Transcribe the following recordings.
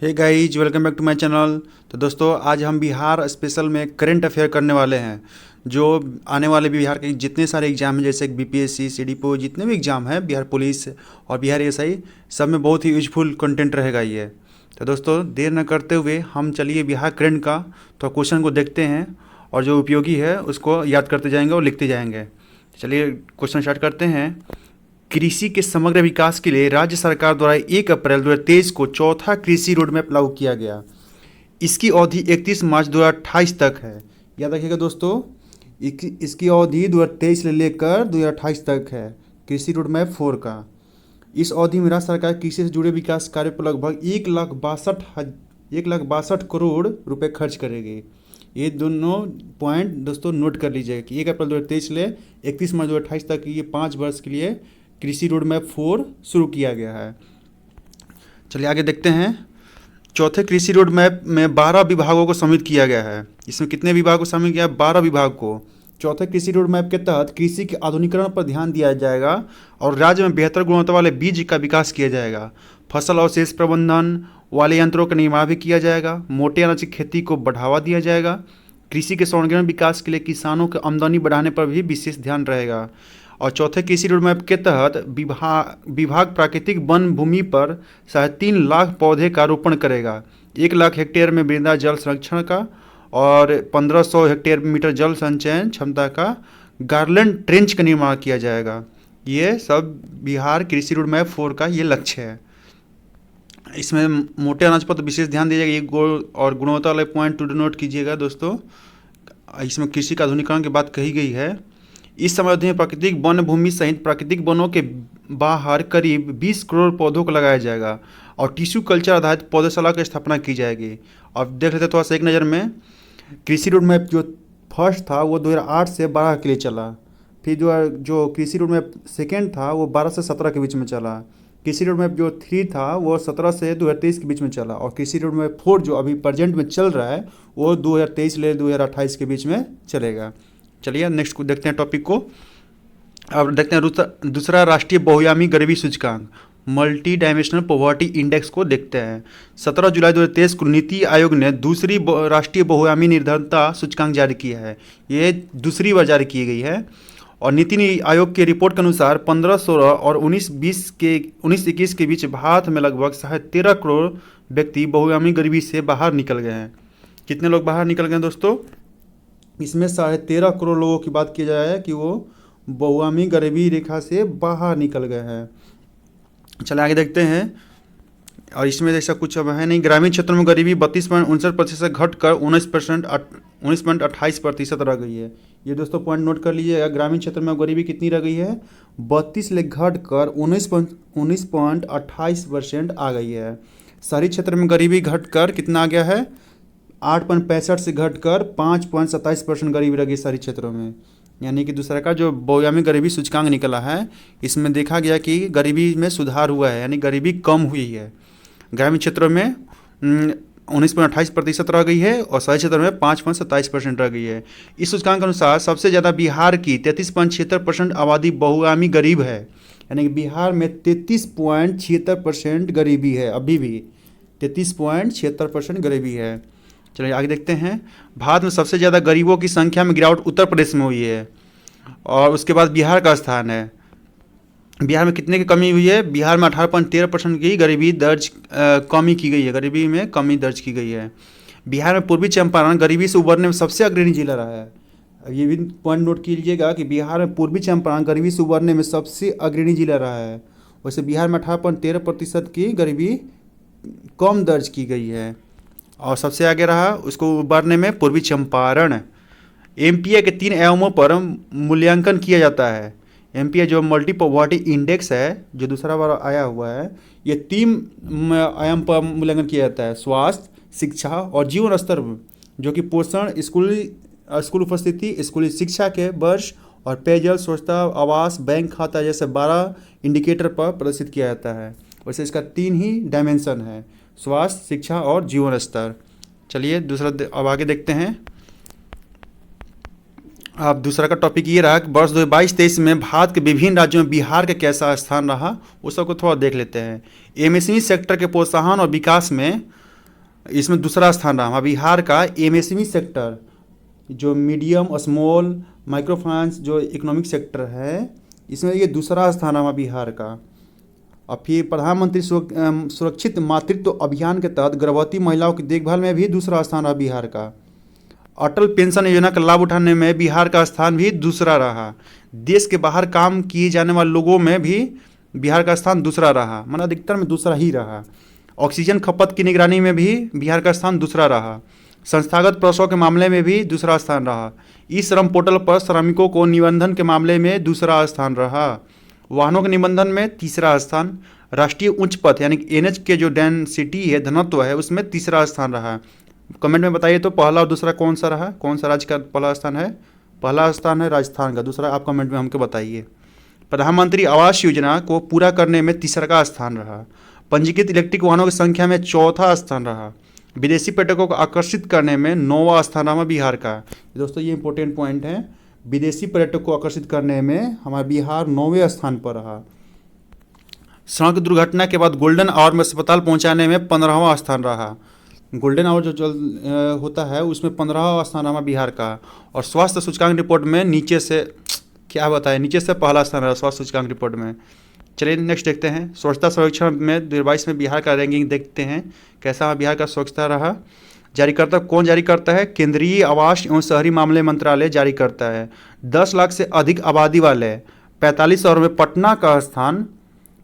Hey guys, welcome back to my channel. तो दोस्तों, आज हम बिहार स्पेशल में करंट अफेयर करने वाले हैं। जो आने वाले बिहार के जितने सारे एग्जाम हैं, जैसे बीपीएससी, सीडीपो, जितने भी एग्जाम हैं, बिहार पुलिस और बिहार एएसआई, सब में बहुत ही यूजफुल कंटेंट रहेगा ये। तो दोस्तों, देर न करते हुए हम चलिए बिहार करंट का तो क्वेश्चन को देखते हैं और जो उपयोगी है उसको याद करते जाएंगे और लिखते जाएंगे। चलिए क्वेश्चन स्टार्ट करते हैं। कृषि के समग्र विकास के लिए राज्य सरकार द्वारा 1 अप्रैल 2023 को चौथा कृषि रोड मैप लागू किया गया। इसकी अवधि 31 मार्च 2028 तक है। याद रखिएगा दोस्तों, इसकी अवधि 2023 से लेकर 2028 तक है कृषि रोड मैप 4 का। इस अवधि में राज्य सरकार कृषि से जुड़े विकास कार्य पर लगभग 1,62 करोड़ रुपए खर्च करेगी। ये दोनों पॉइंट दोस्तों नोट कर लीजिएगा कि 1 अप्रैल 2023 से ले 31 मार्च 2028 तक ये 5 वर्ष के लिए कृषि रोड मैप 4 शुरू किया गया है। चलिए आगे देखते हैं। चौथे कृषि रोड मैप में 12 विभागों को सम्मिलित किया गया है। इसमें कितने विभाग को शामिल किया है? 12 विभाग को। चौथे कृषि रोड मैप के तहत कृषि के आधुनिकीकरण पर ध्यान दिया जाएगा और राज्य में बेहतर गुणवत्ता वाले बीज का विकास किया जाएगा। फसल अवशेष प्रबंधन वाले यंत्रों का निर्माण भी किया जाएगा। मोटे अनाज की खेती को बढ़ावा दिया जाएगा। कृषि के संवर्धन विकास के लिए किसानों की आमदनी बढ़ाने पर भी विशेष ध्यान रहेगा। और चौथे कृषि रोड मैप के तहत विभाग प्राकृतिक वन भूमि पर 3.5 लाख पौधे का रोपण करेगा। 1 लाख हेक्टेयर में मृदा जल संरक्षण का और 1500 हेक्टेयर मीटर जल संचयन क्षमता का गार्लैंड ट्रेंच का निर्माण किया जाएगा। ये सब बिहार कृषि रोड मैप 4 का ये लक्ष्य है। इसमें मोटे अनाज पर तो विशेष ध्यान दिया जाएगा। ये गोल और गुणवत्ता वाले पॉइंट टू नोट कीजिएगा दोस्तों। इसमें कृषि का आधुनिकीकरण की बात कही गई है। इस समय अवधि में प्राकृतिक वन भूमि सहित प्राकृतिक वनों के बाहर करीब 20 करोड़ पौधों को लगाया जाएगा और टिश्यू कल्चर आधारित पौधशाला की स्थापना की जाएगी। अब देख लेते हैं थोड़ा सा एक नज़र में। कृषि रोड मैप जो फर्स्ट था वो 2008 से 12 के लिए चला। फिर जो कृषि रोड मैप सेकेंड था वो 12 से 17 के बीच में चला। कृषि रोड मैप जो 3 था वो 17 से 2023 के बीच में चला। और कृषि रोड मैप 4 जो अभी प्रेजेंट में चल रहा है वो 2023 से 2028 के बीच में चलेगा। चलिए नेक्स्ट को देखते हैं टॉपिक को। अब देखते हैं दूसरा राष्ट्रीय बहुआयामी गरीबी सूचकांक मल्टी डायमेंशनल पॉवर्टी इंडेक्स को देखते हैं। 17 जुलाई 2023 को नीति आयोग ने दूसरी राष्ट्रीय बहुआयामी निर्धनता सूचकांक जारी किया है। ये दूसरी बार जारी की गई है और नीति आयोग की रिपोर्ट के अनुसार 15-16 और 19-21 के बीच भारत में लगभग 13.5 करोड़ व्यक्ति बहुआयामी गरीबी से बाहर निकल गए हैं। कितने लोग बाहर निकल गए हैं दोस्तों? इसमें 13.5 करोड़ लोगों की बात की जाए कि वो बहुआयामी गरीबी रेखा से बाहर निकल गए हैं। चलिए आगे देखते हैं। और इसमें ऐसा कुछ अब है नहीं। ग्रामीण क्षेत्रों में गरीबी 32.59% घटकर 19.28% रह गई है। ये दोस्तों पॉइंट नोट कर लीजिएगा। ग्रामीण क्षेत्र में गरीबी कितनी रह गई है? 32 से घटकर 19.28% आ गई है। शहरी क्षेत्र में गरीबी घटकर कितना आ गया है? 8.65 से घटकर 5.27% गरीबी रह गई शहरी क्षेत्रों में। यानी कि दूसरा का जो बहुआयामी गरीबी सूचकांक निकला है इसमें देखा गया कि गरीबी में सुधार हुआ है, यानी गरीबी कम हुई है। ग्रामीण क्षेत्रों में 19.28% रह गई है और शहरी क्षेत्र में 5.27% रह गई है। इस सूचकांक के अनुसार सबसे ज़्यादा बिहार की 33.76% आबादी बहुआयामी गरीब है। यानी कि बिहार में 33.76% गरीबी है। अभी भी 33.76% गरीबी है। चलिए आगे देखते हैं। भारत में सबसे ज़्यादा गरीबों की संख्या में गिरावट उत्तर प्रदेश में हुई है और उसके बाद बिहार का स्थान है। बिहार में कितने की कमी हुई है? बिहार में 18.13% की गरीबी दर्ज कमी की गई है। गरीबी में कमी दर्ज की गई है। बिहार में पूर्वी चंपारण गरीबी से उबरने में सबसे अग्रणी जिला रहा है। ये भी पॉइंट नोट कीजिएगा कि बिहार में पूर्वी चंपारण गरीबी से उबरने में सबसे अग्रणी जिला रहा है। वैसे बिहार में 18.13% की गरीबी कम दर्ज की गई है और सबसे आगे रहा उसको उबारने में पूर्वी चंपारण। एमपीए के 3 आयामों पर मूल्यांकन किया जाता है। एमपीए जो मल्टी पॉवर्टी इंडेक्स है जो दूसरा बार आया हुआ है, ये 3 आयाम पर मूल्यांकन किया जाता है। स्वास्थ्य, शिक्षा और जीवन स्तर, जो कि पोषण, स्कूल उपस्थिति, स्कूली शिक्षा के वर्ष और पेयजल, स्वच्छता, आवास, बैंक खाता जैसे 12 इंडिकेटर पर प्रदर्शित किया जाता है। वैसे इसका 3 ही डायमेंशन है, स्वास्थ्य, शिक्षा और जीवन स्तर। चलिए दूसरा अब आगे देखते हैं। अब दूसरा का टॉपिक ये रहा कि वर्ष 2022-23 में भारत के विभिन्न राज्यों में बिहार का कैसा स्थान रहा, उस सबको थोड़ा देख लेते हैं। एमएसएमई सेक्टर के प्रोत्साहन और विकास में इसमें दूसरा स्थान रहा। बिहार का एमएसएमई सेक्टर, जो मीडियम स्मॉल माइक्रो फाइनेंस जो इकोनॉमिक सेक्टर है, इसमें ये दूसरा स्थान रहा बिहार का। और फिर प्रधानमंत्री सुरक्षित मातृत्व अभियान के तहत गर्भवती महिलाओं की देखभाल में भी दूसरा स्थान रहा बिहार का। अटल पेंशन योजना का लाभ उठाने में बिहार का स्थान भी दूसरा रहा। देश के बाहर काम किए जाने वाले लोगों में भी बिहार का स्थान दूसरा रहा, मतलब अधिकतर में दूसरा ही रहा। ऑक्सीजन खपत की निगरानी में भी बिहार का स्थान दूसरा रहा। संस्थागत प्रसव के मामले में भी दूसरा स्थान रहा। ई श्रम पोर्टल पर श्रमिकों को निबंधन के मामले में दूसरा स्थान रहा। वाहनों के निबंधन में तीसरा स्थान। राष्ट्रीय उच्च पथ यानी एनएच के जो डेंसिटी है, घनत्व है, उसमें तीसरा स्थान रहा। कमेंट में बताइए तो पहला और दूसरा कौन सा रहा, कौन सा राज्य का पहला स्थान है? पहला स्थान है राजस्थान का, दूसरा आप कमेंट में हमको बताइए। प्रधानमंत्री आवास योजना को पूरा करने में तीसरा का स्थान रहा। पंजीकृत इलेक्ट्रिक वाहनों की संख्या में चौथा स्थान रहा। विदेशी पर्यटकों को आकर्षित करने में 9वां स्थान रहा बिहार का। दोस्तों ये इंपॉर्टेंट पॉइंट है, विदेशी पर्यटकों को आकर्षित करने में हमारा बिहार 9वें स्थान पर रहा। सड़क दुर्घटना के बाद गोल्डन आवर में अस्पताल पहुंचाने में 15वां स्थान रहा। गोल्डन आवर जो होता है उसमें 15वां स्थान रहा बिहार का। और स्वास्थ्य सूचकांक रिपोर्ट में नीचे से क्या बताएं, नीचे से पहला स्थान रहा स्वास्थ्य सूचकांक रिपोर्ट में। चलिए नेक्स्ट देखते हैं। स्वच्छता सर्वेक्षण में 2022 में बिहार का रैंकिंग देखते हैं कैसा बिहार का स्वच्छता रहा। जारीकर्ता कौन जारी करता है? केंद्रीय आवास एवं शहरी मामले मंत्रालय जारी करता है। 10 लाख से अधिक आबादी वाले 45 शहरों में पटना का स्थान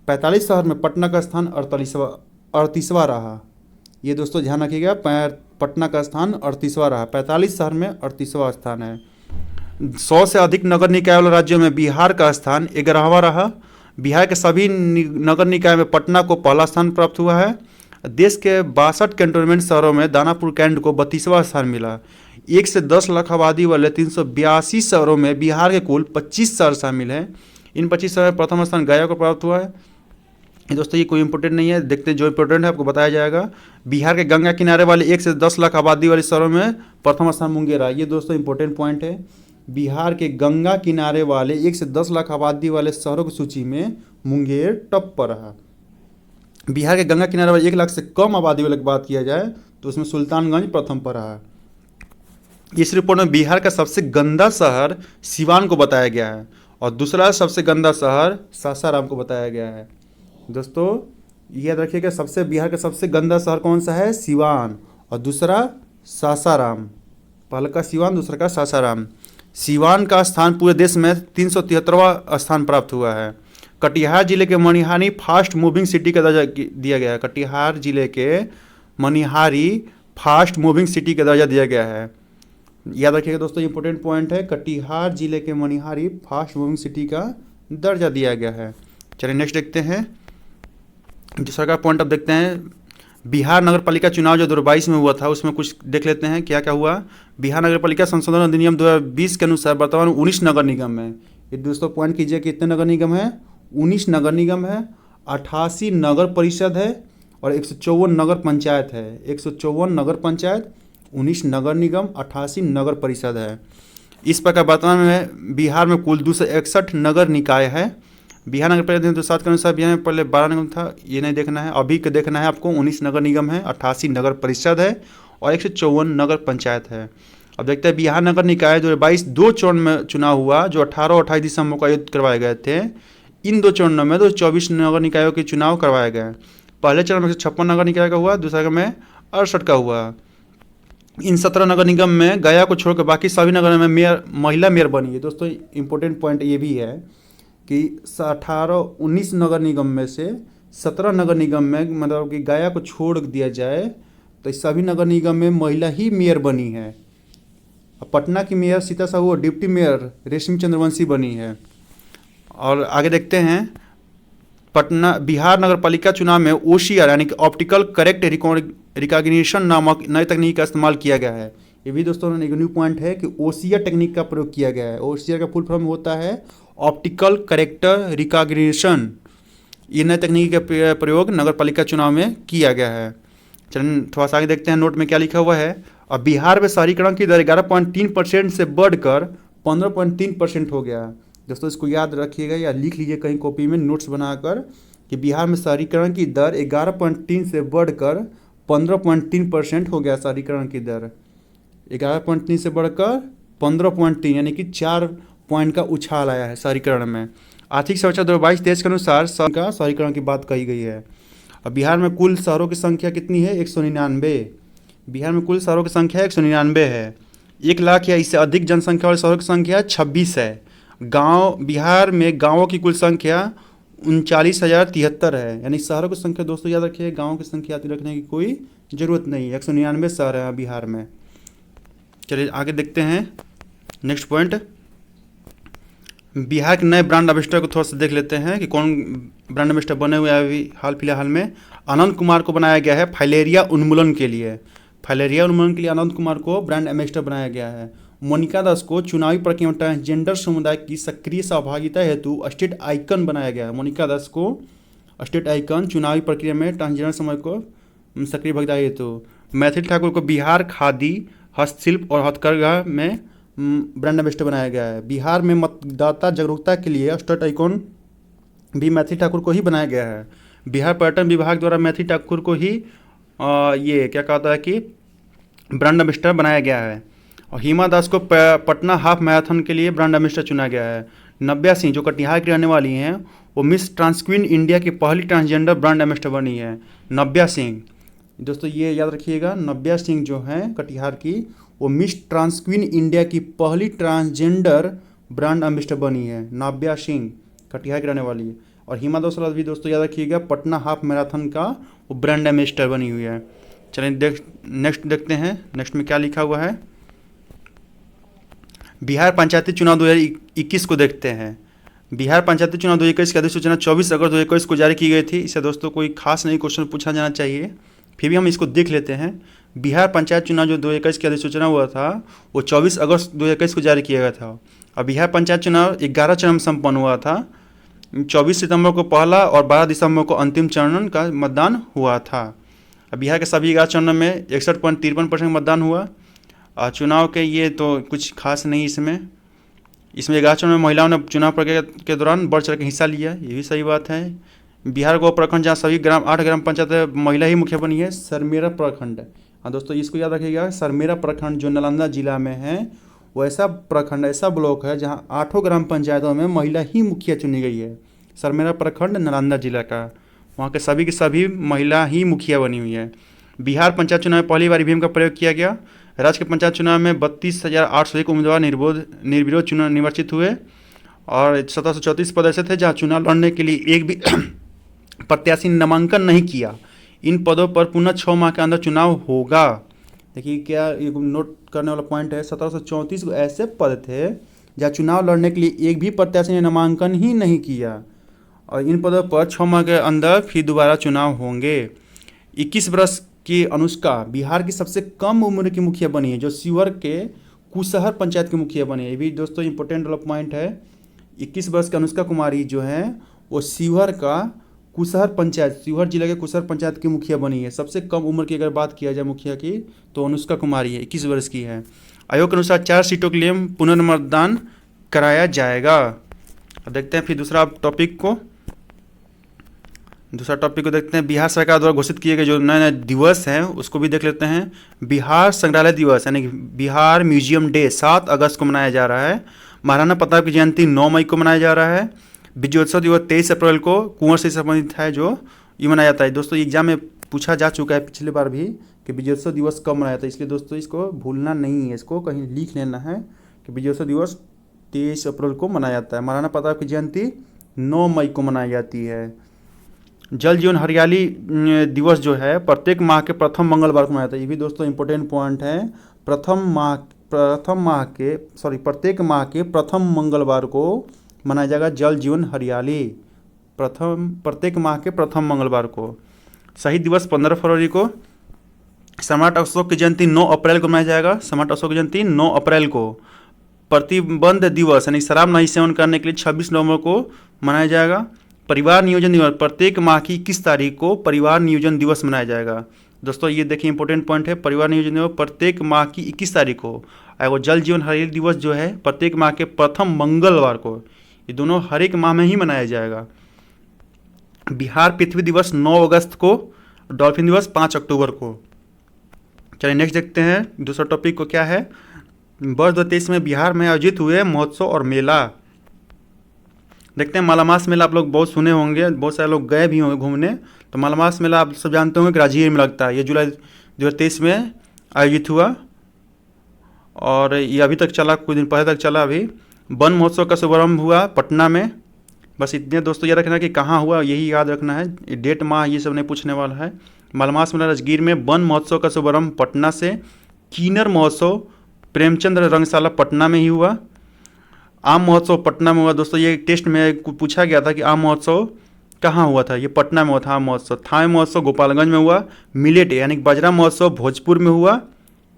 45 शहर में पटना का स्थान 38वां रहा। ये दोस्तों ध्यान रखिएगा, पटना का स्थान 38वां रहा। 45 शहर में 38वां स्थान है। 100 से अधिक नगर निकाय वाले राज्यों में बिहार का स्थान 11वां रहा। बिहार के सभी नगर निकाय में पटना को पहला स्थान प्राप्त हुआ है। देश के 62 कैंटोनमेंट शहरों में दानापुर कैंट को 32वां स्थान मिला। 1 से 10 लाख आबादी वाले 382 शहरों में बिहार के कुल 25 शहर शामिल हैं। इन 25 शहरों में प्रथम स्थान गया को प्राप्त हुआ है। दोस्तों ये कोई इंपॉर्टेंट नहीं है, देखते हैं जो इंपॉर्टेंट है आपको बताया जाएगा। बिहार के गंगा किनारे वाले 1 से 10 लाख आबादी वाले शहरों में प्रथम स्थान मुंगेर रहा। ये दोस्तों इंपॉर्टेंट पॉइंट है। बिहार के गंगा किनारे वाले 1 से 10 लाख आबादी वाले शहरों की सूची में मुंगेर टॉप पर रहा। बिहार के गंगा किनारे वाले 1 लाख से कम आबादी वाले की बात किया जाए तो उसमें सुल्तानगंज प्रथम पर रहा। इस रिपोर्ट में बिहार का सबसे गंदा शहर सिवान को बताया गया है और दूसरा सबसे गंदा शहर सासाराम को बताया गया है। दोस्तों याद रखिएगा, बिहार का सबसे गंदा शहर कौन सा है? सिवान, और दूसरा सासाराम। पहला का सिवान, दूसरा का सासाराम। सिवान का स्थान पूरे देश में 373वां स्थान प्राप्त हुआ है। कटिहार जिले के मनिहारी फास्ट मूविंग सिटी का दर्जा दिया गया है। कटिहार जिले के मनिहारी फास्ट मूविंग सिटी का दर्जा दिया गया है। याद रखिएगा दोस्तों, इंपॉर्टेंट पॉइंट है, कटिहार जिले के मनिहारी फास्ट मूविंग सिटी का दर्जा दिया गया है। चलिए नेक्स्ट देखते हैं जो सरकार पॉइंट अब देखते हैं। बिहार नगर पालिका चुनाव जो 2022 में हुआ था उसमें कुछ देख लेते हैं क्या क्या हुआ। बिहार नगर पालिका संशोधन अधिनियम 2020 के अनुसार वर्तमान 19 नगर निगम है। ये दोस्तों पॉइंट कीजिए कि कितने नगर निगम है? 19 नगर निगम है, 88 नगर परिषद है और 154 नगर पंचायत है। 154 नगर पंचायत, 19 नगर निगम, 88 नगर परिषद है। इस प्रकार वर्तमान में बिहार में कुल 261 नगर निकाय है। बिहार नगर पालिका 2007 के अनुसार बिहार में पहले 12 निगम था, ये नहीं देखना है, अभी का देखना है आपको। 19 नगर निगम है, 88 नगर परिषद है और 154 नगर पंचायत है। अब देखते हैं बिहार नगर निकाय 2022 दो चरण में चुनाव हुआ जो 18 और 28 दिसंबर को आयोजित करवाए गए थे। इन दो चरणों में 24 नगर निकायों के चुनाव करवाए गए। पहले चरण में 156 नगर निकाय का हुआ, दूसरे में 68 का हुआ। इन 17 नगर निगम में गया को छोड़कर बाकी सभी नगर में महिला मेयर बनी है। दोस्तों इंपॉर्टेंट पॉइंट ये भी है कि 19 नगर निगम में से 17 नगर निगम में मतलब कि गया को छोड़ दिया जाए तो सभी नगर निगम में महिला ही मेयर बनी है। पटना की मेयर सीता साहू और डिप्टी मेयर रेशमी चंद्रवंशी बनी है। और आगे देखते हैं पटना बिहार नगर पालिका चुनाव में OCR यानी कि ऑप्टिकल करेक्ट रिकॉग्निशन नामक नई तकनीक का इस्तेमाल किया गया है। ये भी दोस्तों एक न्यू पॉइंट है कि OCR टेक्निक का प्रयोग किया गया है। OCR का फुल फॉर्म होता है ऑप्टिकल करेक्टर रिकॉग्निशन। ये नई तकनीक का प्रयोग नगर पालिका चुनाव में किया गया है। चलिए थोड़ा सा आगे देखते हैं नोट में क्या लिखा हुआ है। अब बिहार में शहरीकरण की दर 11.3% से बढ़कर 15.3% हो गया। दोस्तों इसको याद रखिएगा या लिख लीजिए कहीं कॉपी में नोट्स बनाकर कि बिहार में शहरीकरण की दर 11.3 से बढ़कर 15.3% हो गया शहरीकरण की दर। 11.3 से बढ़कर 15.3 यानी कि 4 पॉइंट का उछाल आया है शहरीकरण में। आर्थिक सर्वेक्षण 2022-23 के अनुसार का शहरीकरण की बात कही गई है। और बिहार में कुल शहरों की संख्या कितनी है? 199। बिहार में कुल शहरों की संख्या 199 है। 1 लाख या इससे अधिक जनसंख्या वाले शहरों की संख्या 26 है। गांव, बिहार में गांवों की कुल संख्या 39,073 है। यानी शहरों की संख्या दोस्तों याद रखिए, गाँव की संख्या याद रखने की कोई ज़रूरत नहीं है। 199 शहर है बिहार में। चलिए आगे देखते हैं नेक्स्ट पॉइंट। बिहार के नए ब्रांड एम्बेसडर को थोड़ा सा देख लेते हैं कि कौन ब्रांड एम्बेसडर बने हुए हैं अभी हाल फिलहाल में। आनंद कुमार को बनाया गया है फाइलेरिया उन्मूलन के लिए। फाइलेरिया उन्मूलन के लिए आनंद कुमार को ब्रांड एम्बेसडर बनाया गया है। मोनिका दास को चुनावी प्रक्रिया में ट्रांसजेंडर समुदाय की सक्रिय सहभागिता हेतु स्टेट आइकन बनाया गया है। मोनिका दास को स्टेट आइकन चुनावी प्रक्रिया में ट्रांसजेंडर समुदाय को सक्रिय भागीदारी हेतु। मैथिली ठाकुर को बिहार खादी, हस्तशिल्प और हथकरघा में ब्रांड एम्बेसडर बनाया गया है। बिहार में मतदाता जागरूकता के लिए स्टेट आइकॉन भी मैथिली ठाकुर को ही बनाया गया है। बिहार पर्यटन विभाग द्वारा मैथिली ठाकुर को ही ये क्या कहता है कि ब्रांड एम्बेसडर बनाया गया है। और हिमा दास को पटना हाफ मैराथन के लिए ब्रांड एम्बेसडर चुना गया है। नव्या सिंह जो कटिहार की रहने वाली हैं, वो मिस ट्रांसक्वीन इंडिया की पहली ट्रांसजेंडर ब्रांड एम्बेसडर बनी है। नव्या सिंह दोस्तों ये याद रखिएगा, नव्या सिंह जो हैं कटिहार की, वो मिस ट्रांसक्वीन इंडिया की पहली ट्रांसजेंडर ब्रांड एम्बेसडर बनी है। नव्या सिंह कटिहार की रहने वाली है। और हिमा दास भी दोस्तों याद रखिएगा, पटना हाफ मैराथन का वो ब्रांड एम्बेसडर बनी हुई है। चलिए नेक्स्ट देखते हैं, नेक्स्ट में क्या लिखा हुआ है। बिहार पंचायती चुनाव 2021 को देखते हैं। बिहार पंचायती चुनाव 2021 की अधिसूचना 24 अगस्त 2021 को जारी की गई थी। इससे दोस्तों कोई खास नहीं क्वेश्चन पूछा जाना चाहिए, फिर भी हम इसको देख लेते हैं। बिहार पंचायत चुनाव जो 2021 की अधिसूचना हुआ था वो 24 अगस्त 2021 को जारी किया गया था। और बिहार पंचायत चुनाव 11 चरण में संपन्न हुआ था। 24 सितंबर को पहला और 12 दिसंबर को अंतिम चरण का मतदान हुआ था। बिहार के सभी 11 चरणों में 61.53% मतदान हुआ। चुनाव के ये तो कुछ खास नहीं इसमें 11 चरणों में महिलाओं ने चुनाव प्रक्रिया के दौरान बढ़ चढ़ के हिस्सा लिया, ये भी सही बात है। बिहार को प्रखंड जहाँ सभी 8 ग्राम पंचायत महिला ही मुखिया बनी है, सरमेरा प्रखंड। हाँ दोस्तों इसको याद रखिएगा, सरमेरा प्रखंड जो नालंदा जिला में है वो ऐसा प्रखंड, ऐसा ब्लॉक है जहाँ 8 ग्राम पंचायतों में महिला ही मुखिया चुनी गई है। सरमेरा प्रखंड नालंदा जिला का, वहाँ के सभी की सभी महिला ही मुखिया बनी हुई है। बिहार पंचायत चुनाव में पहली बार ईवीएम का प्रयोग किया गया। राज्य के पंचायत चुनाव में 32,801 उम्मीदवार निर्विरोध चुनाव निर्वाचित हुए और 1734 पद ऐसे थे जहाँ चुनाव लड़ने के लिए एक भी प्रत्याशी ने नामांकन नहीं किया। इन पदों पर पुनः 6 माह के अंदर चुनाव होगा। देखिए क्या ये नोट करने वाला पॉइंट है, 1734 ऐसे पद थे जहाँ चुनाव लड़ने के लिए एक भी प्रत्याशी ने नामांकन ही नहीं किया और इन पदों पर 6 माह के अंदर फिर दोबारा चुनाव होंगे। 21 वर्ष की अनुष्का बिहार की सबसे कम उम्र की मुखिया बनी है, जो शिवहर के कुशहर पंचायत की मुखिया बनी है। ये भी दोस्तों इंपॉर्टेंट वाला पॉइंट है। 21 वर्ष की अनुष्का कुमारी जो है वो शिवहर का कुशहर पंचायत, शिवहर जिला के कुशहर पंचायत की मुखिया बनी है। सबसे कम उम्र की अगर बात किया जाए मुखिया की तो अनुष्का कुमारी है, 21 वर्ष की है। आयोग के अनुसार 4 सीटों के लिए पुनर्मतदान कराया जाएगा। देखते हैं फिर दूसरा टॉपिक को देखते हैं। बिहार सरकार द्वारा घोषित किए गए जो नए नए दिवस हैं उसको भी देख लेते हैं। बिहार संग्रहालय दिवस यानी कि बिहार म्यूजियम डे 7 अगस्त को मनाया जा रहा है। महाराणा प्रताप की जयंती 9 मई को मनाया जा रहा है। विजयोत्सव दिवस 23 अप्रैल को कुंवर से संबंधित है जो ये मनाया जाता है। दोस्तों एग्जाम में पूछा जा चुका है पिछले बार भी कि विजयोत्सव दिवस कब मनाया जाता है, इसलिए दोस्तों इसको भूलना नहीं है, इसको कहीं लिख लेना है कि विजयोत्सव दिवस 23 अप्रैल को मनाया जाता है। महाराणा प्रताप की जयंती 9 मई को मनाई जाती है। जल जीवन हरियाली दिवस जो है प्रत्येक माह के प्रथम मंगलवार को मनाया जाता है। ये भी दोस्तों इंपॉर्टेंट पॉइंट है। प्रत्येक माह के प्रथम मंगलवार को मनाया जाएगा जल जीवन हरियाली, प्रत्येक माह के प्रथम मंगलवार को। शहीद दिवस 15 फरवरी को। सम्राट अशोक की जयंती 9 अप्रैल को मनाया जाएगा। सम्राट अशोक की जयंती 9 अप्रैल को। प्रतिबंध दिवस यानी शराब नहीं सेवन करने के लिए 26 नवंबर को मनाया जाएगा। परिवार नियोजन दिवस प्रत्येक माह की 21 तारीख को परिवार नियोजन दिवस मनाया जाएगा। दोस्तों ये देखिए इंपॉर्टेंट पॉइंट है, परिवार नियोजन दिवस प्रत्येक माह की 21 तारीख को। और वो जल जीवन हरियाली दिवस जो है प्रत्येक माह के प्रथम मंगलवार को। ये दोनों हर एक माह में ही मनाया जाएगा। बिहार पृथ्वी दिवस 9 अगस्त को डॉल्फिन दिवस 5 अक्टूबर को। चलिए नेक्स्ट देखते हैं दूसरा टॉपिक को क्या है। वर्ष 2023 में बिहार में आयोजित हुए महोत्सव और मेला। देखते हैं मालामास मेला आप लोग बहुत सुने होंगे, बहुत सारे लोग गए भी होंगे घूमने। तो मालामास मेला आप सब जानते होंगे कि राजगीर में लगता है। ये जुलाई 2023 में आयोजित हुआ और ये अभी तक चला, कुछ दिन पहले तक चला। अभी वन महोत्सव का शुभारंभ हुआ पटना में। बस इतने दोस्तों याद रखना कि कहाँ हुआ यही याद रखना है, डेट माह ये सब नहीं पूछने वाला है। मालमास मेला राजगीर में, वन महोत्सव का शुभारंभ पटना से। किन्नर महोत्सव प्रेमचंद रंगशाला पटना में ही हुआ। आम महोत्सव पटना में हुआ। दोस्तों ये टेस्ट में पूछा गया था कि आम महोत्सव कहाँ हुआ था, ये पटना में हुआ था आम महोत्सव। थाई महोत्सव गोपालगंज में हुआ। मिलेट यानी बाजरा महोत्सव भोजपुर में हुआ।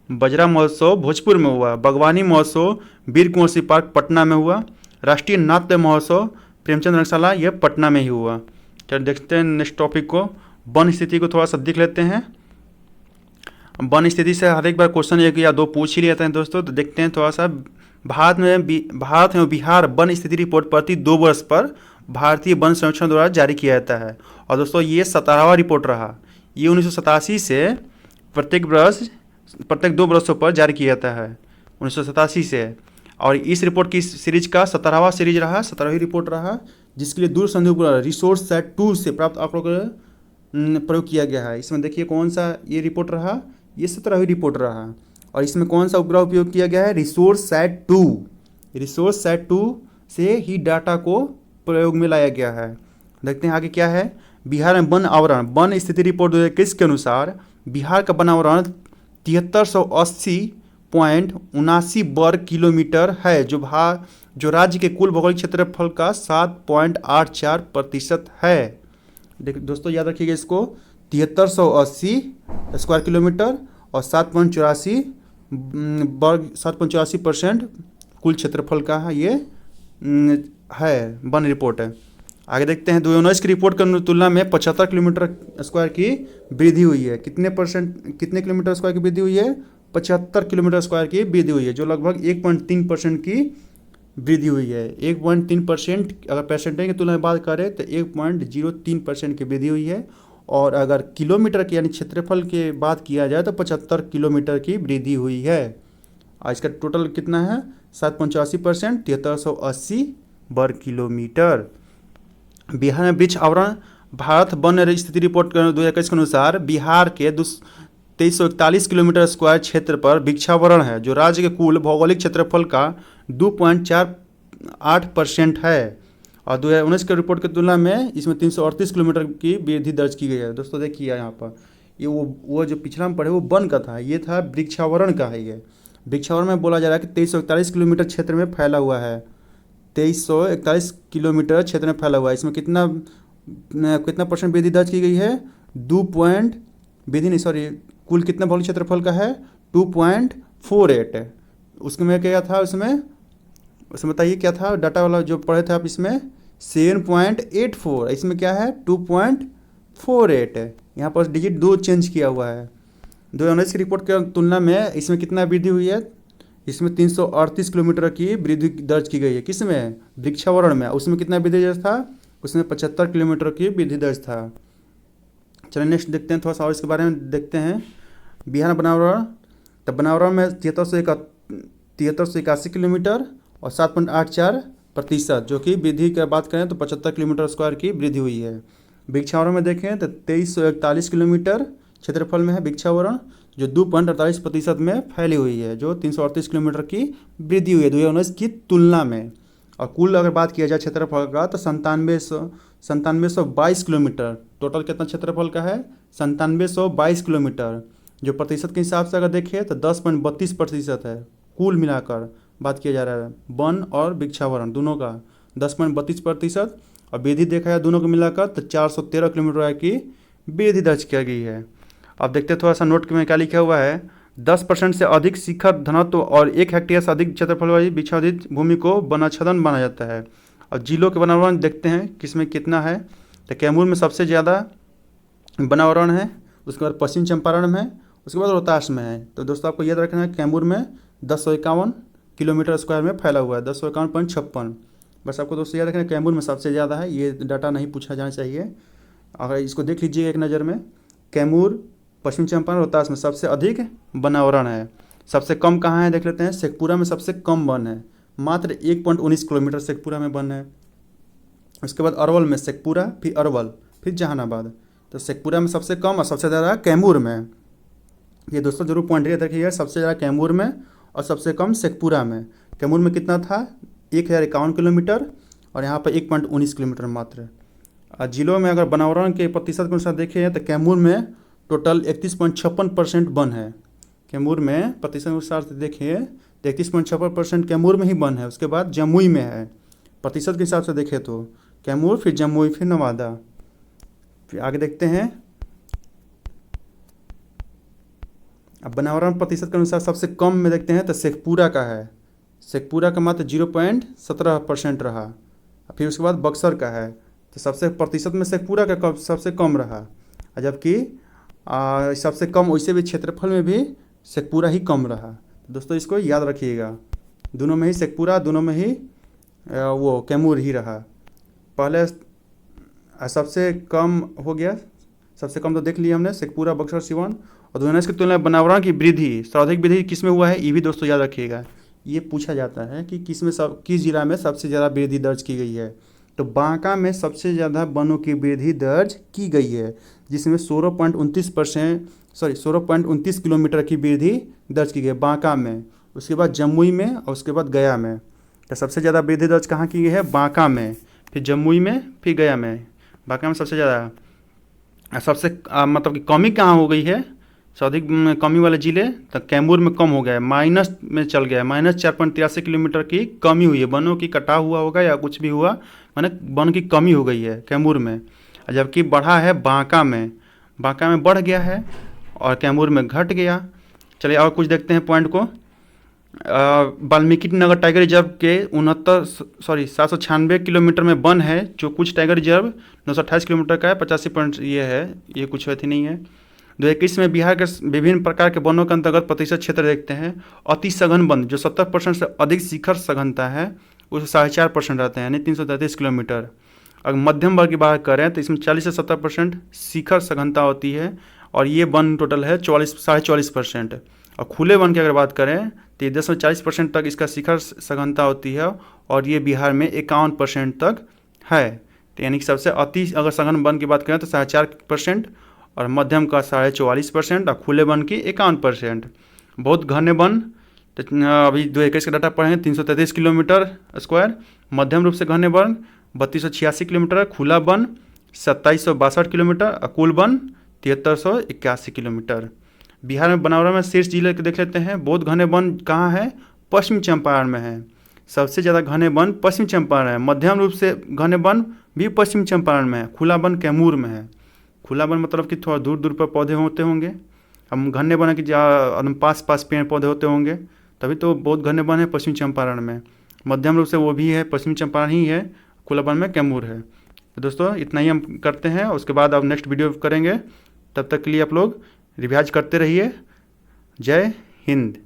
बाजरा महोत्सव भोजपुर में हुआ। बागवानी महोत्सव वीर कुंवर सिंह पार्क पटना में हुआ। राष्ट्रीय नाट्य महोत्सव प्रेमचंद रंगशाला यह पटना में ही हुआ। चलिए देखते हैं नेक्स्ट टॉपिक को। वन स्थिति को थोड़ा सा देख लेते हैं। वन स्थिति से हर एक बार क्वेश्चन एक या दो पूछ ही लेते हैं दोस्तों। तो देखते हैं थोड़ा सा। भारत एवं बिहार वन स्थिति रिपोर्ट प्रति 2 वर्ष पर भारतीय वन संरक्षण द्वारा जारी किया जाता है। और दोस्तों ये 17वां रिपोर्ट रहा। ये 1987 से प्रत्येक 2 वर्षों पर जारी किया जाता है, 1987 से। और इस रिपोर्ट की सीरीज का 17वां सीरीज रहा, 17वीं रिपोर्ट रहा, जिसके लिए दूरसंदेह उपग्रह रिसोर्स सैट 2 से प्राप्त आंकड़ों का प्रयोग किया गया है। इसमें देखिए कौन सा ये रिपोर्ट रहा, ये 17वीं रिपोर्ट रहा। और इसमें कौन सा उपग्रह उपयोग किया गया है, रिसोर्स सैट 2। रिसोर्स सैट 2 से ही डाटा को प्रयोग में लाया गया है। देखते हैं आगे क्या है। बिहार में वन आवरण, वन स्थिति रिपोर्ट 2021 के अनुसार बिहार का वन आवरण 7380.79 वर्ग किलोमीटर है, जो राज्य के कुल भौगोलिक क्षेत्रफल का 7.84% है। देखिए दोस्तों याद रखिएगा इसको, 7380 स्क्वायर किलोमीटर और 7.84% कुल क्षेत्रफल का है, ये है वन रिपोर्ट है। आगे देखते हैं 2019 की रिपोर्ट की तुलना में 75 किलोमीटर स्क्वायर की वृद्धि हुई है। कितने किलोमीटर स्क्वायर की वृद्धि हुई है, 75 किलोमीटर स्क्वायर की वृद्धि हुई है, जो लगभग 1.3% की वृद्धि हुई है। 1.3%, अगर परसेंटेज की तुलना में बात करें तो 1.03% की वृद्धि हुई है। और अगर किलोमीटर की यानी क्षेत्रफल की बात किया जाए तो 75 किलोमीटर की वृद्धि हुई है। और इसका टोटल कितना है, 7.85%, 7380 वर्ग किलोमीटर। बिहार में वृक्ष आवरण, भारत वन स्थिति रिपोर्ट 2021 के अनुसार बिहार के 2341 किलोमीटर स्क्वायर क्षेत्र पर वृक्षावरण है, जो राज्य के कुल भौगोलिक क्षेत्रफल का 2.48% है। और 2019 के रिपोर्ट की तुलना में इसमें 338 किलोमीटर की वृद्धि दर्ज की गई है। दोस्तों देखिए यहाँ पर ये वो जो पिछड़ा में पढ़े वो वन का था, ये था वृक्षावरण का है। ये वृक्षावरण में बोला जा रहा है कि 2341 किलोमीटर क्षेत्र में फैला हुआ है। 2341 किलोमीटर क्षेत्र में फैला हुआ है। इसमें कितना परसेंट वृद्धि दर्ज की गई है, कुल कितना भौगोलिक क्षेत्रफल का है, 2.48। उसमें क्या था, उसमें बताइए क्या था, डाटा वाला जो पढ़े थे आप, इसमें 7.84, इसमें क्या है 2.48 है। यहाँ पर डिजिट 2 चेंज किया हुआ है। 2019 की रिपोर्ट की तुलना में इसमें कितना वृद्धि हुई है, इसमें 338 किलोमीटर की वृद्धि दर्ज की गई है। किसमें, वृक्षावरण में। उसमें कितना वृद्धि दर्ज था, उसमें 75 किलोमीटर की वृद्धि दर्ज था। चलिए नेक्स्ट देखते हैं, थोड़ा सा और इसके बारे में देखते हैं। बिहार बनावरण, तो बनावरण में 7381 किलोमीटर और 7.84%, जो कि वृद्धि की बात करें तो 75 किलोमीटर स्क्वायर की वृद्धि हुई है। वृक्षावरण में देखें तो 2341 किलोमीटर क्षेत्रफल में है वृक्षावरण, जो 2.48% में फैली हुई है, जो 338 किलोमीटर की वृद्धि हुई है 2019 की तुलना में। और कुल अगर बात किया जाए क्षेत्रफल का तो 9722 किलोमीटर, टोटल कितना क्षेत्रफल का है, 9722 किलोमीटर, जो प्रतिशत के हिसाब से अगर देखें तो 10.32% है। कुल मिलाकर बात किया जा रहा है वन और वृक्षावरण दोनों का 10.32%, और वृद्धि देखा जाए दोनों को मिलाकर तो 413 किलोमीटर की वृद्धि दर्ज की गई है। अब देखते हैं थोड़ा सा नोट में क्या लिखा हुआ है। 10% से अधिक शिखर घनत्व और 1 हेक्टेयर से अधिक क्षेत्रफल वाली वृक्षाच्छादित भूमि को वनाच्छादन माना जाता है। और जिलों के वनावरण देखते हैं किसमें कितना है, तो कैमूर में सबसे ज़्यादा वनावरण है, उसके बाद पश्चिम चंपारण में है, उसके बाद रोहतास में है। तो दोस्तों आपको याद रखना है कैमूर में 1051 किलोमीटर स्क्वायर में फैला हुआ है, 1051.56। बस आपको दोस्तों याद रखना कैमूर में सबसे ज़्यादा है, ये डाटा नहीं पूछा जाना चाहिए। अगर इसको देख लीजिए एक नज़र में, कैमूर, पश्चिम चंपारण, रोहतास में सबसे अधिक वनावरण है। सबसे कम कहाँ है देख लेते हैं। शेखपुरा में सबसे कम वन है, मात्र 1.19 किलोमीटर शेखपुरा में वन है। उसके बाद अरवल में शेखपुरा, फिर अरवल, फिर जहानाबाद। तो शेखपुरा में सबसे कम और सबसे ज़्यादा कैमूर में। ये दोस्तों जरूर पॉइंट याद रखिएगा, सबसे ज़्यादा कैमूर में और सबसे कम शेखपुरा में। कैमूर में कितना था 1051 किलोमीटर और यहाँ पर 1.19 किलोमीटर मात्र। जिलों में अगर वनावरण के प्रतिशत के अनुसार देखें तो कैमूर में टोटल 31.56% वन है। कैमूर में प्रतिशत के अनुसार से देखें तो 31.56% कैमूर में ही वन है। उसके बाद जमुई में है प्रतिशत के हिसाब से देखें तो कैमूर, फिर जमुई, फिर नवादा। फिर आगे देखते हैं, अब वनावरण प्रतिशत के अनुसार सबसे कम में देखते हैं तो शेखपुरा का है। शेखपुरा का मात्र 0.17% रहा। फिर उसके बाद बक्सर का है, तो सबसे प्रतिशत में शेखपुरा का सबसे कम रहा। जबकि सबसे कम वैसे भी क्षेत्रफल में भी शेखपुरा ही कम रहा। तो दोस्तों इसको याद रखिएगा, दोनों में ही शेखपुरा, दोनों में ही वो कैमूर ही रहा। पहले सबसे कम हो गया, सबसे कम तो देख लिया हमने शेखपुरा, बक्सर, सिवान। और दोनों इसकी तुलना में वनावरण की वृद्धि, सर्वाधिक वृद्धि किस में हुआ है, ये भी दोस्तों याद रखिएगा। ये पूछा जाता है कि किस जिला में सबसे ज़्यादा वृद्धि दर्ज की गई है। तो बांका में सबसे ज़्यादा वनों की वृद्धि दर्ज की गई है, जिसमें 16.29 किलोमीटर की वृद्धि दर्ज की गई है बांका में। उसके बाद जमुई में और उसके बाद गया में। तो सबसे ज़्यादा वृद्धि दर्ज कहाँ की गई है, बांका में, फिर जमुई में, फिर गया में। बांका में सबसे ज़्यादा। सबसे मतलब कि कमी कहाँ हो गई है, सर्वाधिक कमी वाले जिले, तो कैमूर में कम हो गया है, माइनस में चल गया है। -4.83 किलोमीटर की कमी हुई है, वनों की कटाव हुआ होगा या कुछ भी हुआ, माने वन की कमी हो गई है कैमूर में। जबकि बढ़ा है बांका में, बांका में बढ़ गया है और कैमूर में घट गया। चलिए और कुछ देखते हैं पॉइंट को। वाल्मीकि नगर टाइगर रिजर्व के 796 किलोमीटर में वन है, जो कुछ टाइगर रिजर्व 928 किलोमीटर का है, 85% ये है, ये कुछ अथी नहीं है। 2021 में बिहार के विभिन्न प्रकार के वनों के अंतर्गत प्रतिशत क्षेत्र देखते हैं। अति सघन वन जो 70% से अधिक शिखर सघनता है, उसमें 4.5% रहते हैं, यानी 333 किलोमीटर। अगर मध्यम वर्ग की बात करें तो इसमें 40 से 70% शिखर सघनता होती है, और ये वन टोटल है 44% और खुले वन की अगर बात करें तो 10.40% तक इसका शिखर सघनता होती है, और ये बिहार में 51% तक है। तो यानी कि सबसे अति अगर सघन वन की बात करें तो 4.5%, और मध्यम का 44% और खुले वन की 51%। बहुत घने वन, तो अभी 2021 का डाटा पढ़े हैं 333 किलोमीटर स्क्वायर। मध्यम रूप से घने वन 3286 किलोमीटर, खुला वन 2762 किलोमीटर और कुल वन 7381 किलोमीटर। बिहार में वनावरण में शीर्ष जिले के देख लेते हैं। बहुत घने वन कहाँ है, पश्चिम चंपारण में है। सबसे ज़्यादा घने वन पश्चिम चंपारण है। मध्यम रूप से घने वन भी पश्चिम चंपारण में है। खुला वन कैमूर में है। खुला वन मतलब कि थोड़ा दूर दूर पर पौधे होते होंगे। हम घने वन है कि पास पेड़ पौधे होते होंगे, तभी तो बहुत घने वन है पश्चिम चंपारण में। मध्यम रूप से वो भी है, पश्चिम चंपारण ही है। खुला वन में कैमूर है। तो दोस्तों इतना ही हम करते हैं, उसके बाद अब नेक्स्ट वीडियो करेंगे। तब तक के लिए आप लोग रिवाइज करते रहिए। जय हिंद।